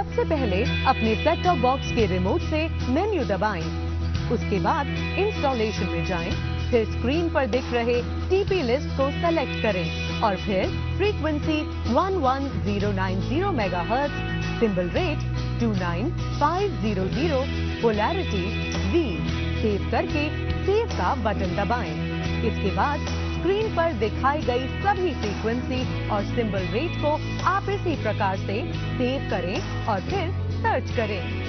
सबसे पहले अपने सेट टॉप बॉक्स के रिमोट से मेन्यू दबाएं। उसके बाद इंस्टॉलेशन में जाएं, फिर स्क्रीन पर दिख रहे टीपी लिस्ट को सेलेक्ट करें और फिर frequency 11090 megahertz, symbol rate 29500, polarity V save करके सेव का बटन दबाएं। इसके बाद स्क्रीन पर दिखाई गई सभी फ्रीक्वेंसी और सिंबल रेट को आप इसी प्रकार से सेव करें और फिर सर्च करें।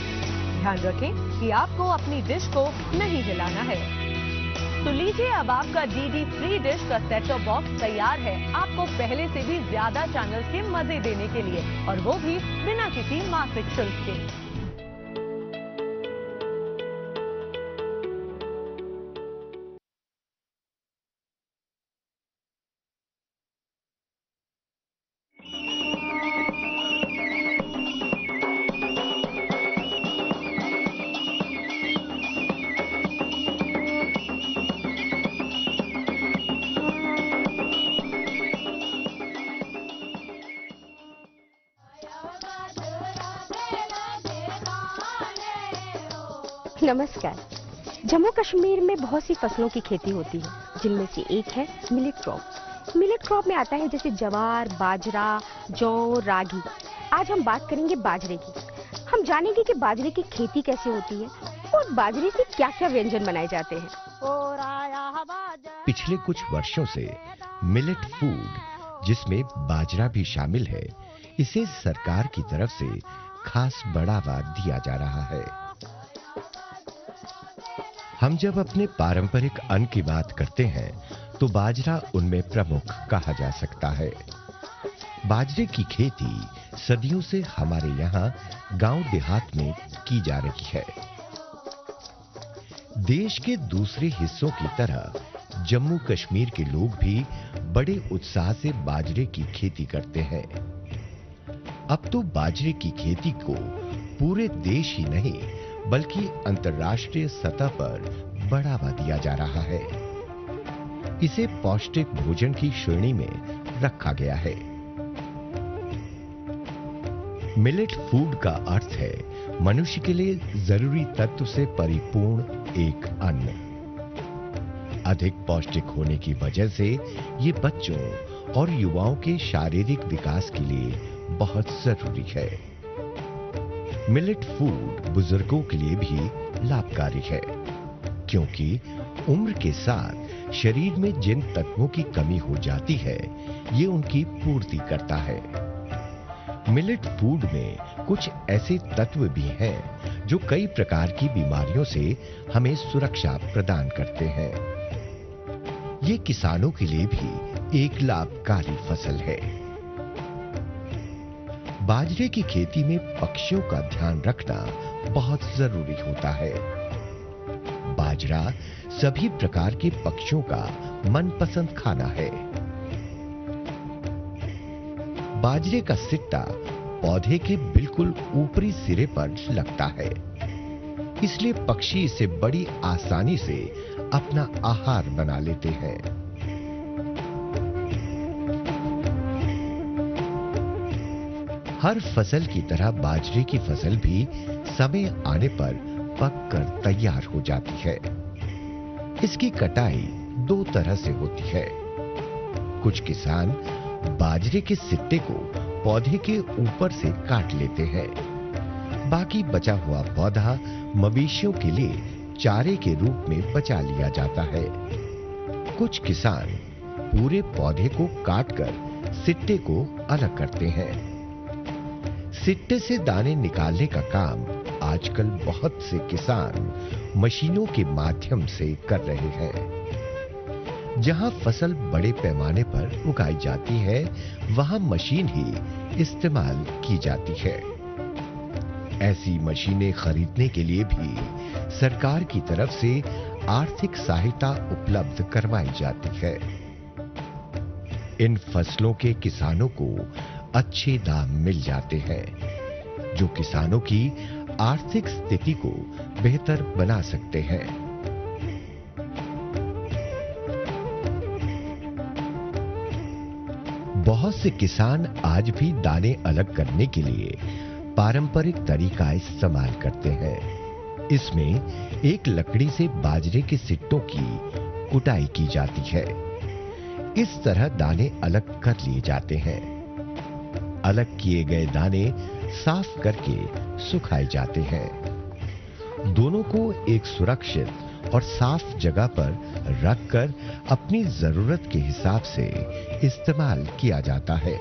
ध्यान रखें कि आपको अपनी डिश को नहीं हिलाना है। तो लीजिए, अब आपका डीडी फ्री डिश का सेट टॉप बॉक्स तैयार है आपको पहले से भी ज्यादा चैनल्स के मजे देने के लिए, और वो भी बिना किसी मासिक शुल्क के। नमस्कार। जम्मू कश्मीर में बहुत सी फसलों की खेती होती है, जिनमें से एक है मिलेट क्रॉप। मिलेट क्रॉप में आता है जैसे ज्वार, बाजरा, जौ, रागी। आज हम बात करेंगे बाजरे की। हम जानेंगे कि बाजरे की खेती कैसे होती है और बाजरे से क्या-क्या व्यंजन बनाए जाते हैं। पिछले कुछ वर्षों से मिलेट फूड, जिसमें बाजरा भी शामिल है, इसे सरकार की तरफ से खास बढ़ावा दिया जा रहा है। हम जब अपने पारंपरिक अन्न की बात करते हैं तो बाजरा उनमें प्रमुख कहा जा सकता है। बाजरे की खेती सदियों से हमारे यहाँ गांव देहात में की जा रही है। देश के दूसरे हिस्सों की तरह जम्मू कश्मीर के लोग भी बड़े उत्साह से बाजरे की खेती करते हैं। अब तो बाजरे की खेती को पूरे देश ही नहीं बल्कि अंतर्राष्ट्रीय सतह पर बढ़ावा दिया जा रहा है। इसे पौष्टिक भोजन की श्रेणी में रखा गया है। मिलेट फूड का अर्थ है मनुष्य के लिए जरूरी तत्व से परिपूर्ण एक अन्न। अधिक पौष्टिक होने की वजह से ये बच्चों और युवाओं के शारीरिक विकास के लिए बहुत जरूरी है। मिलेट फूड बुजुर्गों के लिए भी लाभकारी है, क्योंकि उम्र के साथ शरीर में जिन तत्वों की कमी हो जाती है, ये उनकी पूर्ति करता है। मिलेट फूड में कुछ ऐसे तत्व भी हैं जो कई प्रकार की बीमारियों से हमें सुरक्षा प्रदान करते हैं। ये किसानों के लिए भी एक लाभकारी फसल है। बाजरे की खेती में पक्षियों का ध्यान रखना बहुत जरूरी होता है। बाजरा सभी प्रकार के पक्षियों का मनपसंद खाना है। बाजरे का सिट्टा पौधे के बिल्कुल ऊपरी सिरे पर लगता है, इसलिए पक्षी इसे बड़ी आसानी से अपना आहार बना लेते हैं। हर फसल की तरह बाजरे की फसल भी समय आने पर पककर तैयार हो जाती है। इसकी कटाई दो तरह से होती है। कुछ किसान बाजरे के सिट्टे को पौधे के ऊपर से काट लेते हैं। बाकी बचा हुआ पौधा मवेशियों के लिए चारे के रूप में बचा लिया जाता है। कुछ किसान पूरे पौधे को काटकर सिट्टे को अलग करते हैं। सिट्टे से दाने निकालने का काम आजकल बहुत से किसान मशीनों के माध्यम से कर रहे हैं। जहां फसल बड़े पैमाने पर उगाई जाती है, वहां मशीन ही इस्तेमाल की जाती है। ऐसी मशीनें खरीदने के लिए भी सरकार की तरफ से आर्थिक सहायता उपलब्ध करवाई जाती है। इन फसलों के किसानों को अच्छे दाम मिल जाते हैं, जो किसानों की आर्थिक स्थिति को बेहतर बना सकते हैं। बहुत से किसान आज भी दाने अलग करने के लिए पारंपरिक तरीका इस्तेमाल करते हैं। इसमें एक लकड़ी से बाजरे के सिट्टों की कुटाई की जाती है। इस तरह दाने अलग कर लिए जाते हैं। अलग किए गए दाने साफ करके सुखाए जाते हैं। दोनों को एक सुरक्षित और साफ जगह पर रखकर अपनी जरूरत के हिसाब से इस्तेमाल किया जाता है।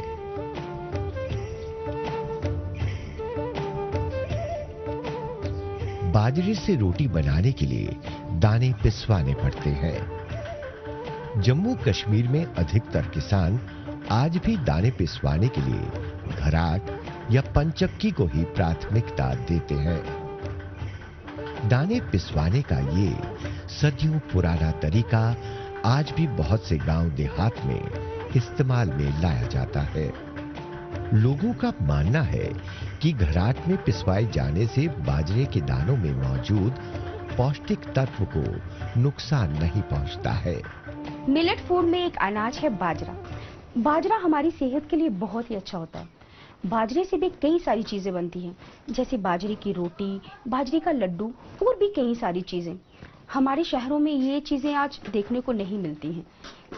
बाजरे से रोटी बनाने के लिए दाने पिसवाने पड़ते हैं। जम्मू कश्मीर में अधिकतर किसान आज भी दाने पिसवाने के लिए घराट या पंचक्की को ही प्राथमिकता देते हैं। दाने पिसवाने का ये सदियों पुराना तरीका आज भी बहुत से गांव देहात में इस्तेमाल में लाया जाता है। लोगों का मानना है कि घराट में पिसवाए जाने से बाजरे के दानों में मौजूद पौष्टिक तत्व को नुकसान नहीं पहुंचता है। मिलेट फूड में एक अनाज है बाजरा। बाजरा हमारी सेहत के लिए बहुत ही अच्छा होता है। बाजरे से भी कई सारी चीजें बनती हैं, जैसे बाजरे की रोटी, बाजरे का लड्डू और भी कई सारी चीजें। हमारे शहरों में ये चीजें आज देखने को नहीं मिलती हैं,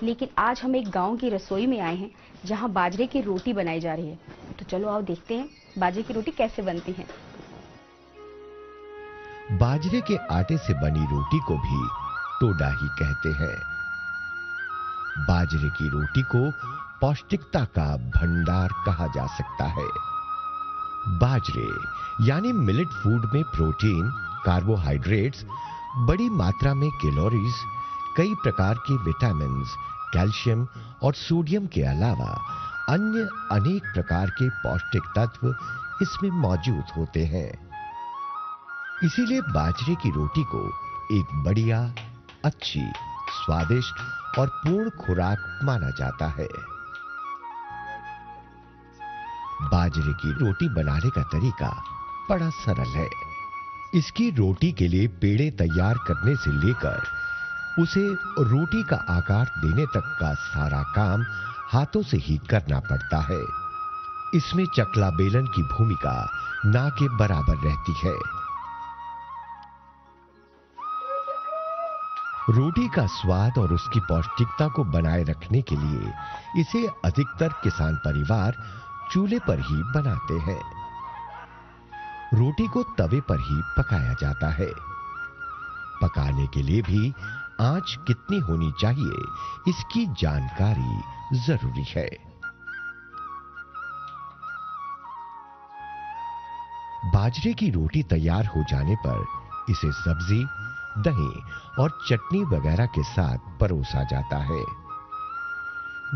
लेकिन आज हम एक गांव की रसोई में आए हैं जहां बाजरे की रोटी बनाई जा रही है। तो चलो आओ देखते हैं बाजरे की रोटी कैसे बनती है। बाजरे के आटे से बनी रोटी को भी टोडा ही कहते हैं। बाजरे की रोटी को पौष्टिकता का भंडार कहा जा सकता है। बाजरे यानी मिलेट फूड में प्रोटीन, कार्बोहाइड्रेट्स, बड़ी मात्रा में कैलोरीज, कई प्रकार के विटामिन, कैल्शियम और सोडियम के अलावा अन्य अनेक प्रकार के पौष्टिक तत्व इसमें मौजूद होते हैं। इसीलिए बाजरे की रोटी को एक बढ़िया, अच्छी, स्वादिष्ट और पूर्ण खुराक माना जाता है। बाजरे की रोटी बनाने का तरीका बड़ा सरल है। इसकी रोटी के लिए पेड़े तैयार करने से लेकर उसे रोटी का आकार देने तक का सारा काम हाथों से ही करना पड़ता है। इसमें चकला बेलन की भूमिका ना के बराबर रहती है। रोटी का स्वाद और उसकी पौष्टिकता को बनाए रखने के लिए इसे अधिकतर किसान परिवार चूल्हे पर ही बनाते हैं। रोटी को तवे पर ही पकाया जाता है। पकाने के लिए भी आंच कितनी होनी चाहिए, इसकी जानकारी जरूरी है। बाजरे की रोटी तैयार हो जाने पर इसे सब्जी, दही और चटनी वगैरह के साथ परोसा जाता है।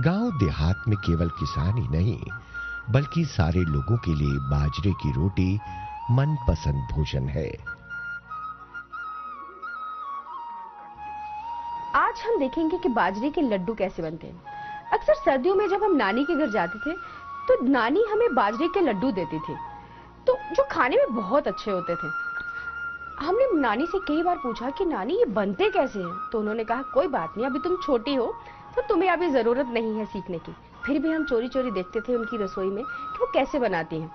गांव देहात में केवल किसान ही नहीं, बल्कि सारे लोगों के लिए बाजरे की रोटी मनपसंद भोजन है। आज हम देखेंगे कि बाजरे के लड्डू कैसे बनते हैं। अक्सर सर्दियों में जब हम नानी के घर जाते थे तो नानी हमें बाजरे के लड्डू देती थी, तो जो खाने में बहुत अच्छे होते थे। हमने नानी से कई बार पूछा कि नानी ये बनते कैसे हैं, तो उन्होंने कहा कोई बात नहीं, अभी तुम छोटी हो तो तुम्हें अभी जरूरत नहीं है सीखने की। फिर भी हम चोरी चोरी देखते थे उनकी रसोई में कि वो कैसे बनाती हैं।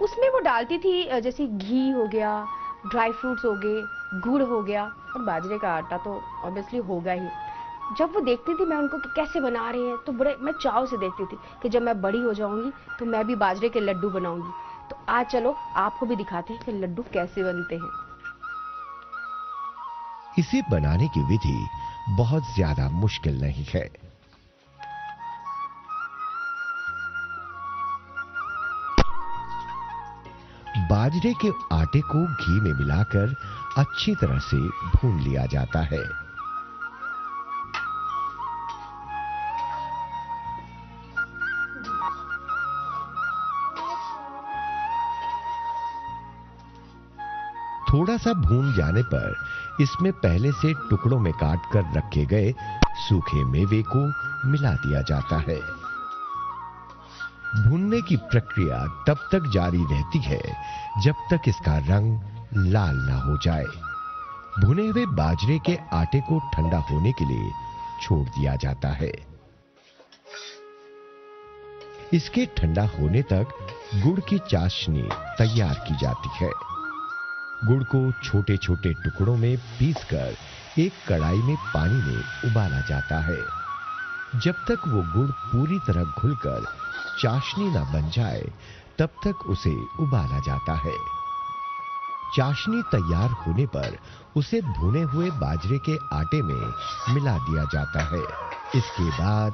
उसमें वो डालती थी जैसे घी हो गया, ड्राई फ्रूट्स हो गए, गुड़ हो गया और बाजरे का आटा तो ऑब्वियसली होगा ही। जब वो देखती थी मैं उनको कि कैसे बना रहे हैं, तो बड़े मैं चाव से देखती थी कि जब मैं बड़ी हो जाऊंगी तो मैं भी बाजरे के लड्डू बनाऊंगी। तो आज चलो आपको भी दिखाते हैं कि लड्डू कैसे बनते हैं। इसे बनाने की विधि बहुत ज्यादा मुश्किल नहीं है। बाजरे के आटे को घी में मिलाकर अच्छी तरह से भून लिया जाता है। थोड़ा सा भून जाने पर इसमें पहले से टुकड़ों में काट कर रखे गए सूखे मेवे को मिला दिया जाता है। भूनने की प्रक्रिया तब तक जारी रहती है जब तक इसका रंग लाल ना हो जाए। भुने हुए बाजरे के आटे को ठंडा होने के लिए छोड़ दिया जाता है। इसके ठंडा होने तक गुड़ की चाशनी तैयार की जाती है। गुड़ को छोटे छोटे टुकड़ों में पीसकर एक कढ़ाई में पानी में उबाला जाता है। जब तक वो गुड़ पूरी तरह घुलकर चाशनी ना बन जाए, तब तक उसे उबाला जाता है। चाशनी तैयार होने पर उसे भुने हुए बाजरे के आटे में मिला दिया जाता है। इसके बाद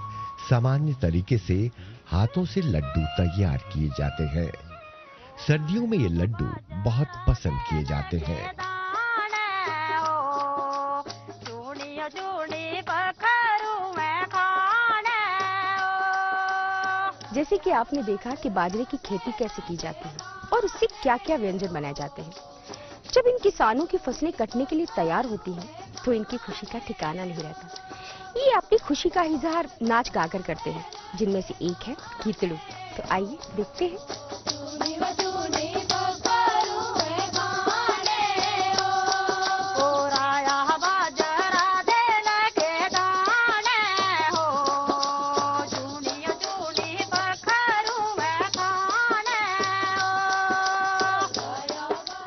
सामान्य तरीके से हाथों से लड्डू तैयार किए जाते हैं। सर्दियों में ये लड्डू बहुत पसंद किए जाते हैं। जैसे कि आपने देखा कि बाजरे की खेती कैसे की जाती है और उससे क्या-क्या व्यंजन बनाए जाते हैं। जब इन किसानों की फसलें कटने के लिए तैयार होती हैं, तो इनकी खुशी का ठिकाना नहीं रहता। ये अपनी खुशी का इजहार नाच गाकर करते हैं, जिनमें से एक है गीतड़ू। तो आइए देखते हैं।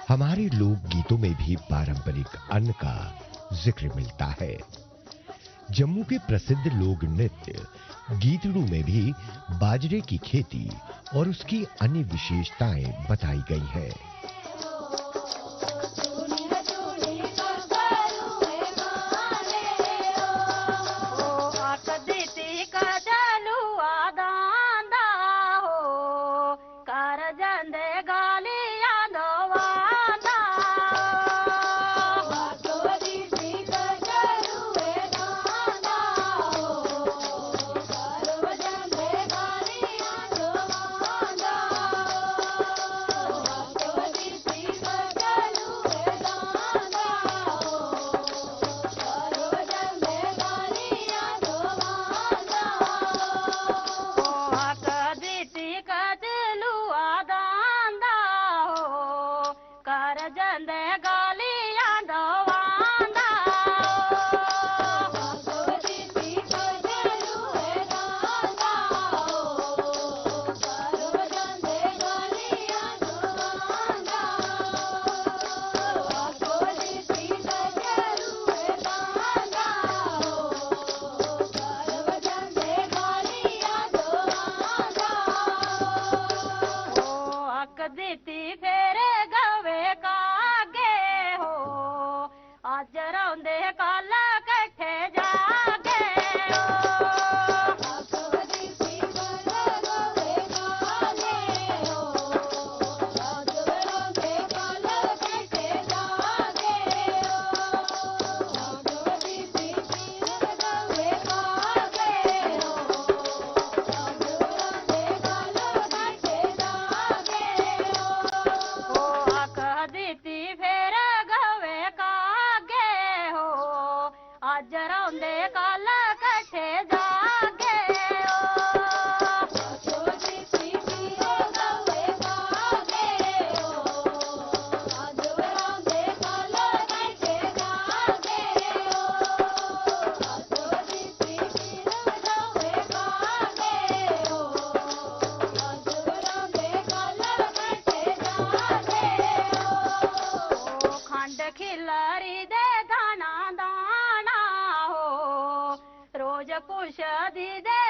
हमारे लोक गीतों में भी पारंपरिक अन्न का जिक्र मिलता है। जम्मू के प्रसिद्ध लोक नृत्य गीतड़ू में भी बाजरे की खेती और उसकी अन्य विशेषताएं बताई गई हैं। रोज कुछ दी दे